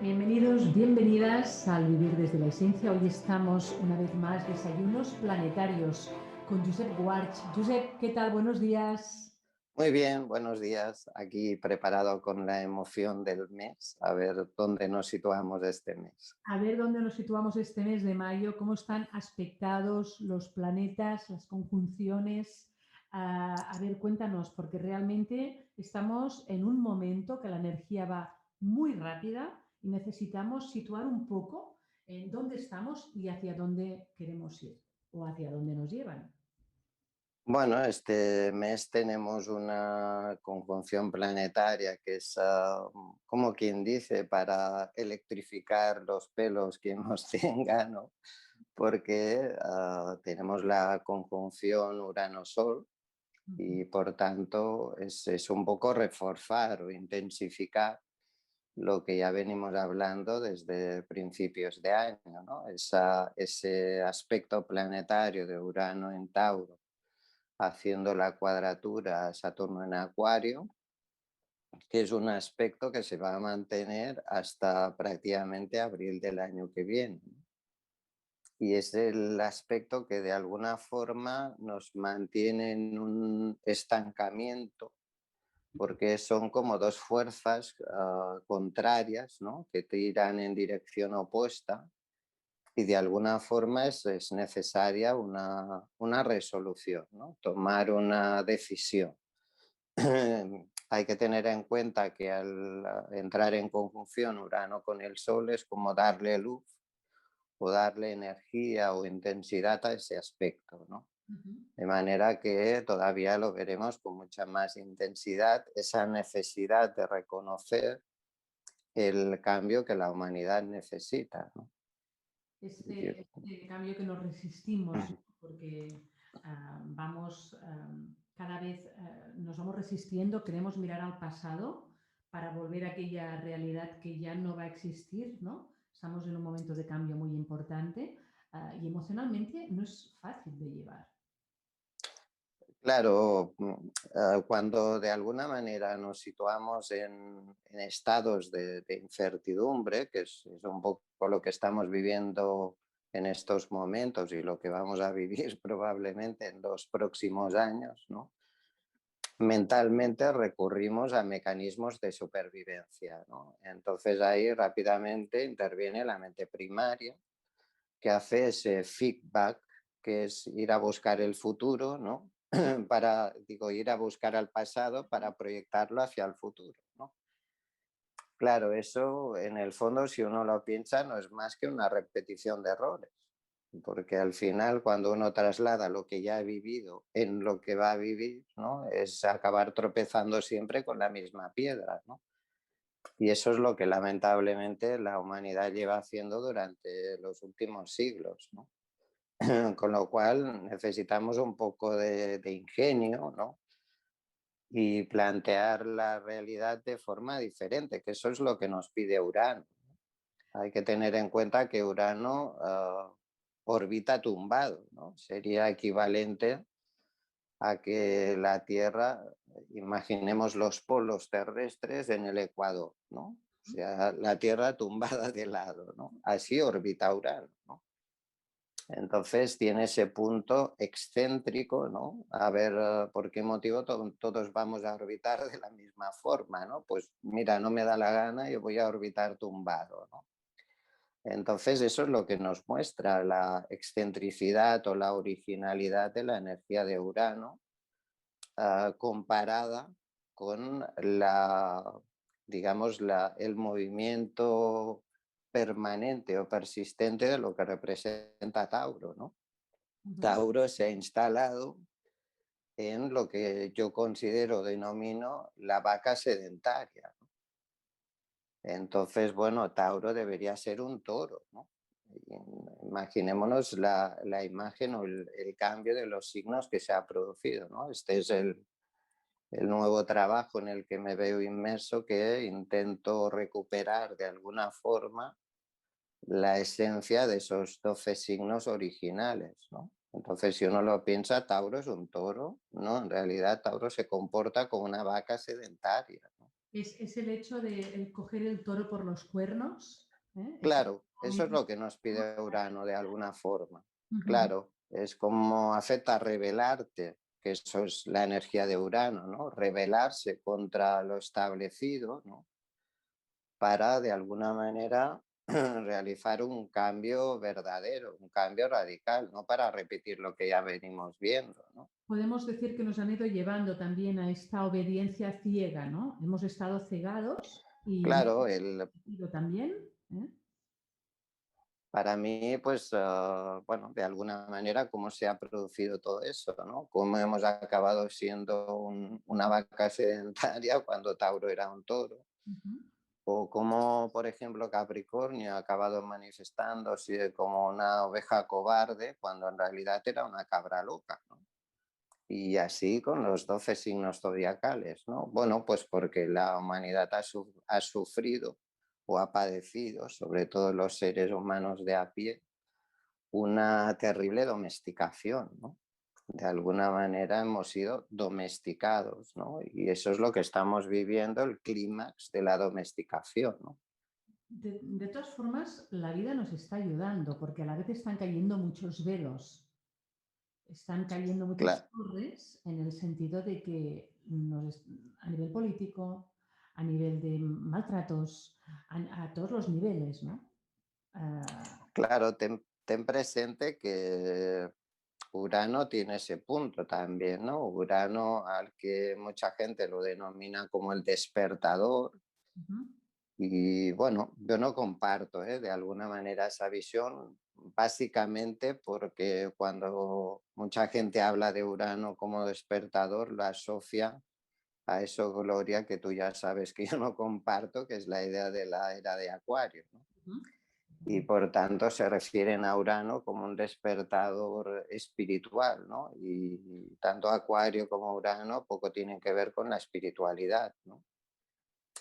Bienvenidos, bienvenidas al Vivir desde la Esencia. Hoy estamos una vez más desayunos planetarios con Josep Guarch. Josep, ¿qué tal? Buenos días. Muy bien, buenos días. Aquí preparado con la emoción del mes, a ver dónde nos situamos este mes. A ver dónde nos situamos este mes de mayo, cómo están aspectados los planetas, las conjunciones. A ver, cuéntanos, porque realmente estamos en un momento que la energía va muy rápida y necesitamos situar un poco en dónde estamos y hacia dónde queremos ir o hacia dónde nos llevan. Bueno, este mes tenemos una conjunción planetaria que es, como quien dice, para electrificar los pelos quien los tenga, ¿no? Porque tenemos la conjunción Urano-Sol y por tanto es un poco reforzar o intensificar lo que ya venimos hablando desde principios de año, ¿no? Ese aspecto planetario de Urano en Tauro, haciendo la cuadratura a Saturno en Acuario, que es un aspecto que se va a mantener hasta prácticamente abril del año que viene. Y es el aspecto que de alguna forma nos mantiene en un estancamiento porque son como dos fuerzas contrarias, ¿no? Que tiran en dirección opuesta y de alguna forma es necesaria una resolución, ¿no? Tomar una decisión. Hay que tener en cuenta que al entrar en conjunción Urano con el Sol es como darle luz o darle energía o intensidad a ese aspecto, ¿no? Ujú. De manera que todavía lo veremos con mucha más intensidad, esa necesidad de reconocer el cambio que la humanidad necesita, ¿no? Este cambio que nos resistimos, ¿no? Porque vamos, cada vez nos vamos resistiendo, queremos mirar al pasado para volver a aquella realidad que ya no va a existir, ¿no? Estamos en un momento de cambio muy importante y emocionalmente no es fácil de llevar. Claro, cuando de alguna manera nos situamos en estados de incertidumbre, que es un poco lo que estamos viviendo en estos momentos y lo que vamos a vivir probablemente en los próximos años, ¿no? Mentalmente recurrimos a mecanismos de supervivencia, ¿no? Entonces ahí rápidamente interviene la mente primaria, que hace ese feedback, que es ir a buscar el futuro, ¿no? Para, digo, ir a buscar al pasado para proyectarlo hacia el futuro, ¿no? Claro, eso en el fondo, si uno lo piensa, no es más que una repetición de errores, porque al final cuando uno traslada lo que ya ha vivido en lo que va a vivir, ¿no? Es acabar tropezando siempre con la misma piedra, ¿no? Y eso es lo que lamentablemente la humanidad lleva haciendo durante los últimos siglos, ¿no? Con lo cual necesitamos un poco de ingenio, ¿no? Y plantear la realidad de forma diferente, que eso es lo que nos pide Urano. Hay que tener en cuenta que Urano orbita tumbado, ¿no? Sería equivalente a que la Tierra, imaginemos los polos terrestres en el Ecuador, ¿no? O sea, la Tierra tumbada de lado, ¿no? Así orbita Urano, ¿no? Entonces tiene ese punto excéntrico, ¿no? A ver por qué motivo todos vamos a orbitar de la misma forma, ¿no? Pues mira, no me da la gana, yo voy a orbitar tumbado, ¿no? Entonces eso es lo que nos muestra la excentricidad o la originalidad de la energía de Urano comparada con digamos, el movimiento permanente o persistente de lo que representa Tauro, ¿no? Ujú. Tauro se ha instalado en lo que yo considero, denomino la vaca sedentaria, ¿no? Entonces, bueno, Tauro debería ser un toro, ¿no? Imaginémonos la imagen o el cambio de los signos que se ha producido, ¿no? Este es el nuevo trabajo en el que me veo inmerso, que intento recuperar de alguna forma la esencia de esos 12 signos originales, ¿no? Entonces, si uno lo piensa, Tauro es un toro, ¿no? En realidad, Tauro se comporta como una vaca sedentaria, ¿no? Es el hecho de coger el toro por los cuernos, ¿eh? Es Claro, eso es momento. lo que nos pide Urano de alguna forma. Ujú. Claro, es como afecta rebelarte, que eso es la energía de Urano, ¿no? Rebelarse contra lo establecido, ¿no? Para de alguna manera realizar un cambio verdadero, un cambio radical, no para repetir lo que ya venimos viendo, ¿no? Podemos decir que nos han ido llevando también a esta obediencia ciega, ¿no? Hemos estado cegados y hemos Claro, ido también, ¿eh? para mí, pues, bueno, de alguna manera, cómo se ha producido todo eso, ¿no? Cómo hemos acabado siendo una vaca sedentaria cuando Tauro era un toro. Ujú. O cómo, por ejemplo, Capricornio ha acabado manifestándose como una oveja cobarde cuando en realidad era una cabra loca, ¿no? Y así con los 12 signos zodiacales, ¿no? Bueno, pues porque la humanidad ha sufrido o ha padecido, sobre todo los seres humanos de a pie, una terrible domesticación, ¿no? De alguna manera hemos sido domesticados, ¿no? Y eso es lo que estamos viviendo, el clímax de la domesticación, ¿no? De todas formas, la vida nos está ayudando porque a la vez están cayendo muchos velos, están cayendo muchas Cla- torres en el sentido de que a nivel político, a nivel de maltratos, a todos los niveles, ¿no? Ah, claro, ten presente que Urano tiene ese punto también, ¿no? Urano, al que mucha gente lo denomina como el despertador. ujú, Y bueno, yo no comparto, de alguna manera esa visión, básicamente porque cuando mucha gente habla de Urano como despertador, lo asocia a eso, Gloria, que tú ya sabes que yo no comparto, que es la idea de la era de Acuario, ¿no? ujú. Y por tanto se refieren a Urano como un despertador espiritual, ¿no? Y tanto Acuario como Urano poco tienen que ver con la espiritualidad, ¿no?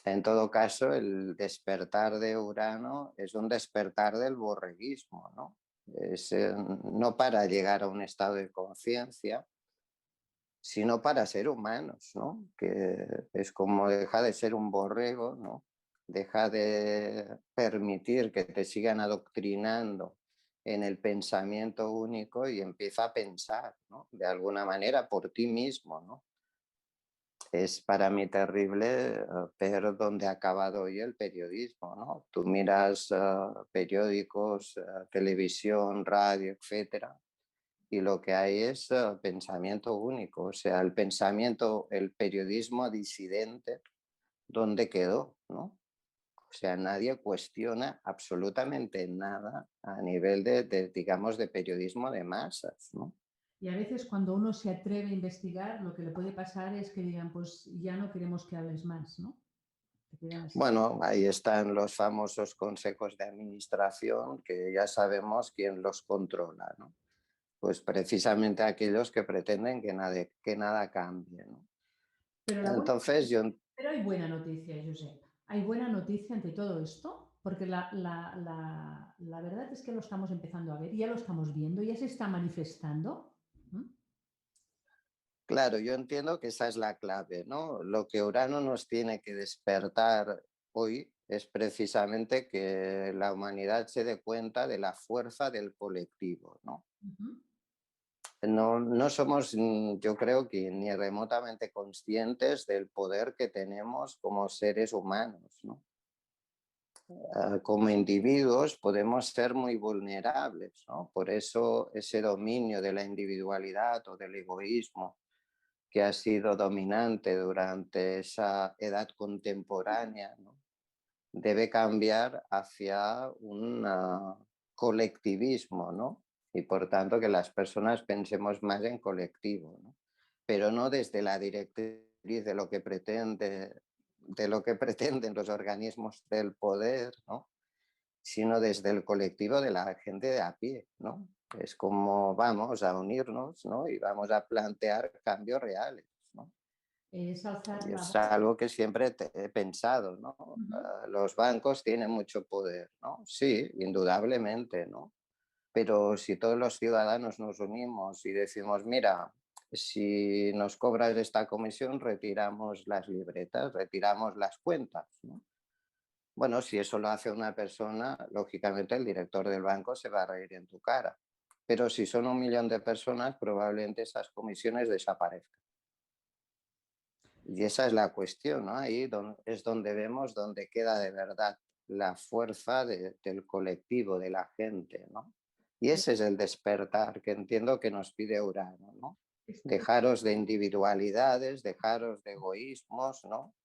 En todo caso, el despertar de Urano es un despertar del borreguismo, ¿no? Es, no para llegar a un estado de conciencia, sino para ser humanos, ¿no? Que es como deja de ser un borrego, ¿no? Deja de permitir que te sigan adoctrinando en el pensamiento único y empieza a pensar, ¿no? De alguna manera por ti mismo, ¿no? Es para mí terrible ver dónde ha acabado hoy el periodismo, ¿no? Tú miras periódicos, televisión, radio, etcétera, y lo que hay es pensamiento único, o sea, el pensamiento, el periodismo disidente, ¿dónde quedó? ¿No? O sea, nadie cuestiona absolutamente nada a nivel digamos, de periodismo de masas, ¿no? Y a veces cuando uno se atreve a investigar, lo que le puede pasar es que digan, pues ya no queremos que hables más, ¿no? Te quedan así. Bueno, ahí están los famosos consejos de administración que ya sabemos quién los controla, ¿no? Pues precisamente aquellos que pretenden que nada cambie, ¿no? Pero, Entonces, yo pero hay buena noticia, Josep. Hay buena noticia ante todo esto, porque la verdad es que lo estamos empezando a ver, ya lo estamos viendo, ya se está manifestando. ¿Mm? Claro, yo entiendo que esa es la clave, ¿no? Lo que Urano nos tiene que despertar hoy es precisamente que la humanidad se dé cuenta de la fuerza del colectivo, ¿no? Ujú. No somos, yo creo que ni remotamente conscientes del poder que tenemos como seres humanos, ¿no? Como individuos podemos ser muy vulnerables, ¿no? Por eso ese dominio de la individualidad o del egoísmo que ha sido dominante durante esa edad contemporánea, ¿no? Debe cambiar hacia un colectivismo, ¿no? Y por tanto que las personas pensemos más en colectivo, ¿no? Pero no desde la directriz de lo que pretenden los organismos del poder, ¿no? Sino desde el colectivo de la gente de a pie, ¿no? Es como vamos a unirnos, ¿no? Y vamos a plantear cambios reales, ¿no? Es alzar Y la es voz. algo que siempre he pensado, ¿no? Ujú. Los bancos tienen mucho poder, ¿no? Sí, indudablemente, ¿no? Pero si todos los ciudadanos nos unimos y decimos, mira, si nos cobras esta comisión, retiramos las libretas, retiramos las cuentas, ¿no? Bueno, si eso lo hace una persona, lógicamente el director del banco se va a reír en tu cara. Pero si son 1 millón de personas, probablemente esas comisiones desaparezcan. Y esa es la cuestión, ¿no? Ahí es donde vemos dónde queda de verdad la fuerza del colectivo, de la gente, ¿no? Y ese es el despertar que entiendo que nos pide Urano, ¿no? Estoy Dejaros de individualidades, dejaros de egoísmos, ¿no?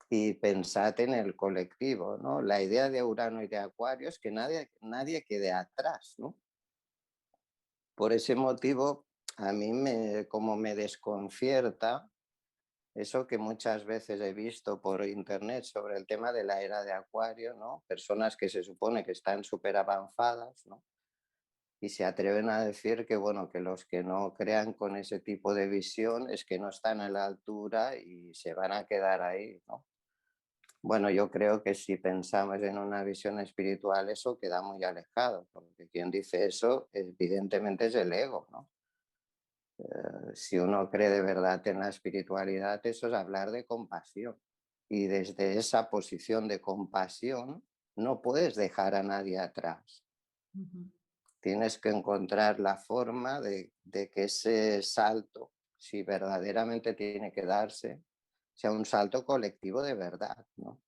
Y pensad en el colectivo, ¿no? La idea de Urano y de Acuario es que nadie quede atrás, ¿no? Por ese motivo, a mí como me desconcierta eso que muchas veces he visto por internet sobre el tema de la era de Acuario, ¿no? Personas que se supone que están súper avanzadas, ¿no? Y se atreven a decir que, bueno, que los que no crean con ese tipo de visión es que no están a la altura y se van a quedar ahí, ¿no? Bueno, yo creo que si pensamos en una visión espiritual, eso queda muy alejado, porque quien dice eso, evidentemente es el ego, ¿no? Si uno cree de verdad en la espiritualidad, eso es hablar de compasión. Y desde esa posición de compasión, no puedes dejar a nadie atrás. ujú. Tienes que encontrar la forma de que ese salto, si verdaderamente tiene que darse, sea un salto colectivo de verdad, ¿no?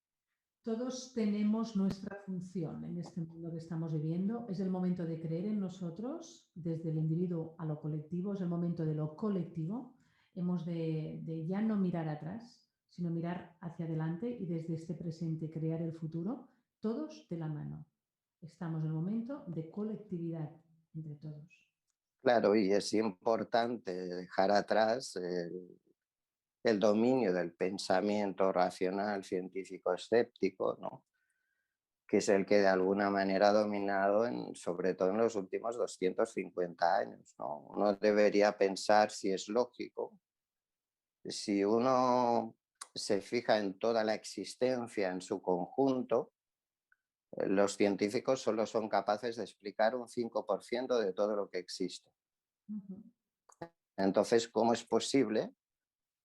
Todos tenemos nuestra función en este mundo que estamos viviendo. Es el momento de creer en nosotros, desde el individuo a lo colectivo, es el momento de lo colectivo. Hemos de ya no mirar atrás, sino mirar hacia adelante y desde este presente crear el futuro, todos de la mano. Estamos en el momento de colectividad entre todos. Claro, y es importante dejar atrás el dominio del pensamiento racional, científico, escéptico, ¿no? Que es el que de alguna manera ha dominado, sobre todo en los últimos 250 años, ¿no? Uno debería pensar si es lógico, si uno se fija en toda la existencia en su conjunto, los científicos solo son capaces de explicar un 5% de todo lo que existe. Ujú. Entonces, ¿cómo es posible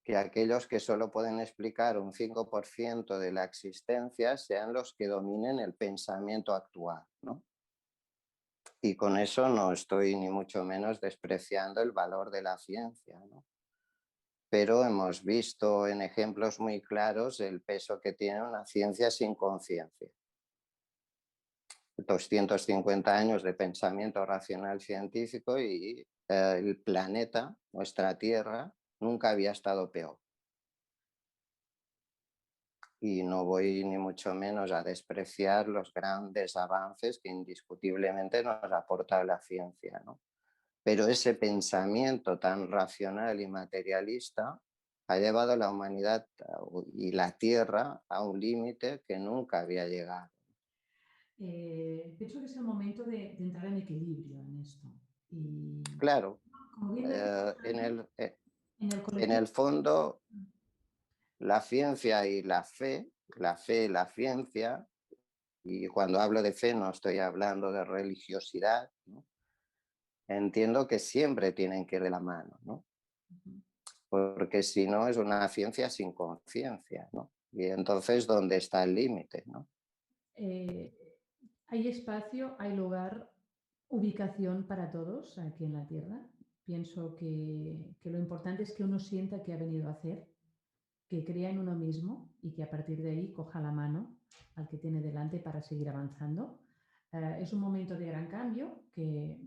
que aquellos que solo pueden explicar un 5% de la existencia sean los que dominen el pensamiento actual, ¿no? Y con eso no estoy ni mucho menos despreciando el valor de la ciencia, ¿no? Pero hemos visto en ejemplos muy claros el peso que tiene una ciencia sin conciencia. 250 años de pensamiento racional científico y el planeta, nuestra Tierra, nunca había estado peor. Y no voy ni mucho menos a despreciar los grandes avances que indiscutiblemente nos aporta la ciencia, ¿no? Pero ese pensamiento tan racional y materialista ha llevado a la humanidad y la Tierra a un límite que nunca había llegado. Pienso que es el momento de entrar en equilibrio en esto. Y Claro, como bien decías en antes, en el en colectivo. el fondo, la ciencia y la fe y la ciencia, y cuando hablo de fe no estoy hablando de religiosidad, ¿no? Entiendo que siempre tienen que ir de la mano, ¿no? Porque si no es una ciencia sin conciencia, ¿no? Y entonces, ¿dónde está el límite, no? Eh, hay espacio, hay lugar, ubicación para todos aquí en la Tierra. Pienso que lo importante es que uno sienta que ha venido a hacer, que crea en uno mismo y que a partir de ahí coja la mano al que tiene delante para seguir avanzando. Es un momento de gran cambio que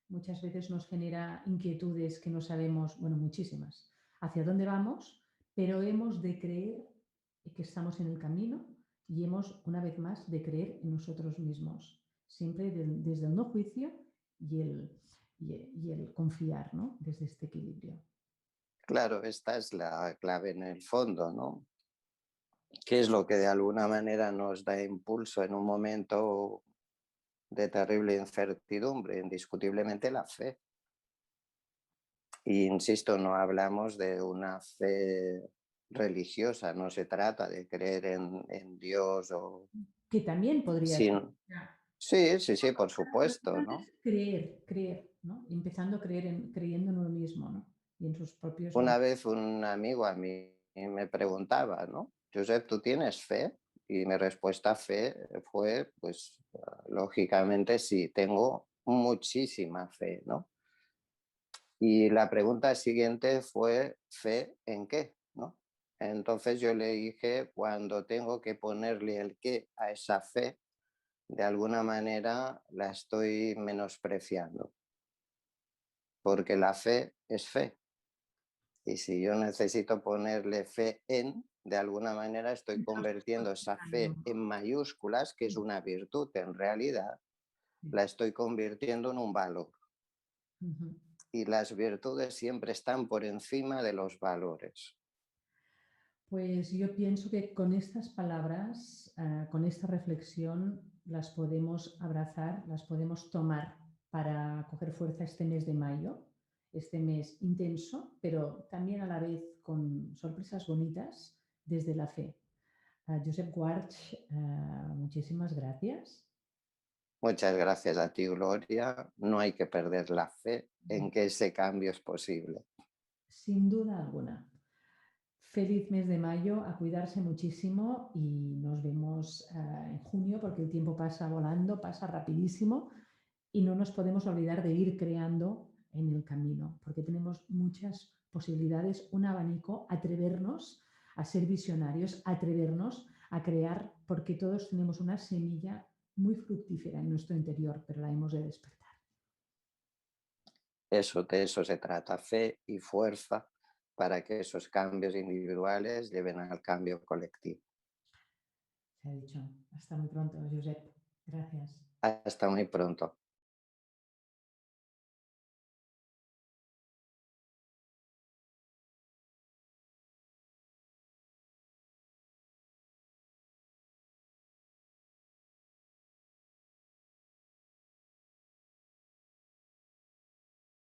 muchas veces nos genera inquietudes que no sabemos, bueno, muchísimas, hacia dónde vamos, pero hemos de creer que estamos en el camino y hemos, una vez más, de creer en nosotros mismos, siempre desde el no juicio y el confiar, ¿no? Desde este equilibrio. Claro, esta es la clave en el fondo, ¿no? ¿Qué es lo que de alguna manera nos da impulso en un momento de terrible incertidumbre? Indiscutiblemente la fe. Y insisto, no hablamos de una fe religiosa, no se trata de creer en Dios o Que también podría ser. sin... Sí, sí, sí, por Lo supuesto, importante ¿no? es creer, creer, ¿no? Empezando a creer creyendo en uno mismo, ¿no? y en sus propios Una valores. vez un amigo a mí me preguntaba, ¿no? Josep, ¿tú tienes fe? Y mi respuesta a fe fue, pues, lógicamente sí, tengo muchísima fe, ¿no? Y la pregunta siguiente fue, ¿fe en qué? ¿No? Entonces yo le dije, cuando tengo que ponerle el qué a esa fe, de alguna manera la estoy menospreciando, porque la fe es fe. Y si yo necesito ponerle fe en, de alguna manera estoy Entonces, convirtiendo esa fe en mayúsculas, que es una virtud en realidad, sí. la estoy convirtiendo en un valor. Ujú. Y las virtudes siempre están por encima de los valores. Pues yo pienso que con estas palabras, con esta reflexión, las podemos abrazar, las podemos tomar para coger fuerza este mes de mayo, este mes intenso, pero también a la vez con sorpresas bonitas desde la fe. Josep Guarch, muchísimas gracias. Muchas gracias a ti, Gloria. No hay que perder la fe en que ese cambio es posible. Sin duda alguna. Feliz mes de mayo, a cuidarse muchísimo y nos vemos en junio porque el tiempo pasa volando, pasa rapidísimo y no nos podemos olvidar de ir creando en el camino porque tenemos muchas posibilidades, un abanico, atrevernos a ser visionarios, atrevernos a crear porque todos tenemos una semilla muy fructífera en nuestro interior, pero la hemos de despertar. Eso, de eso se trata, fe y fuerza para que esos cambios individuales lleven al cambio colectivo. Se ha dicho. Hasta muy pronto, Josep. Gracias. Hasta muy pronto.